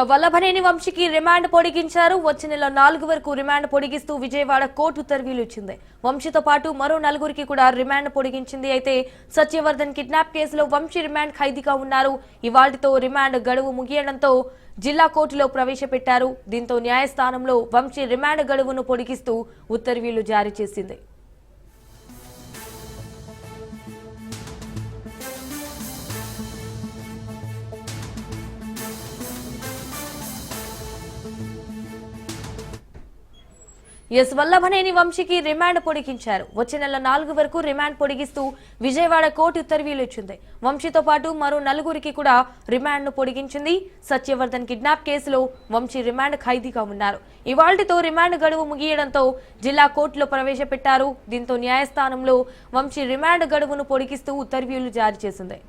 వల్లభనేని వంశీకి రిమాండ్ పొడిగించారు. వచ్చే నెల 4 వరకు రిమాండ్ పొడిగిస్తూ విజయవాడ కోర్టు ఉత్తర్వులు ఇచ్చింది. వంశీతో పాటు మరో 4గురికి కూడా రిమాండ్ పొడిగించింది. అయితే సత్యవర్ధన్ కిడ్నాప్ కేసులో వంశీ రిమాండ్ ఖైదీగా ఉన్నారు. ఇవాళ్టితో రిమాండ్ గడువు ముగియడంతో జిల్లా కోర్టులో ప్రవేశపెట్టారు. దీంతో న్యాయస్థానంలో వంశీ రిమాండ్ గడువును పొడిగిస్తూ ఉత్తర్వులు జారీ చేసింది. వల్లభనేని వంశీకి రిమాండ్ పొడిగించారు. వచ్చే నెల 4 వరకు రిమాండ్ పొడిగిస్తూ విజయవాడ కోర్టు ఉత్తర్వులు ఇచ్చింది. వంశీతో పాటు మరో 4గురికి కూడా రిమాండ్ ను పొడిగించింది. సత్యవర్ధన్ కిడ్నాప్ కేసులో వంశీ రిమాండ్ ఖైదీగా ఉన్నారు. ఇవాళ్టితో రిమాండ్ గడువు ముగియడంతో జిల్లా కోర్టులో ప్రవేశపెట్టారు. దీంతో న్యాయస్థానంలో వంశీ రిమాండ్ గడువును పొడిగిస్తూ ఉత్తర్వులు జారీ చేసింది.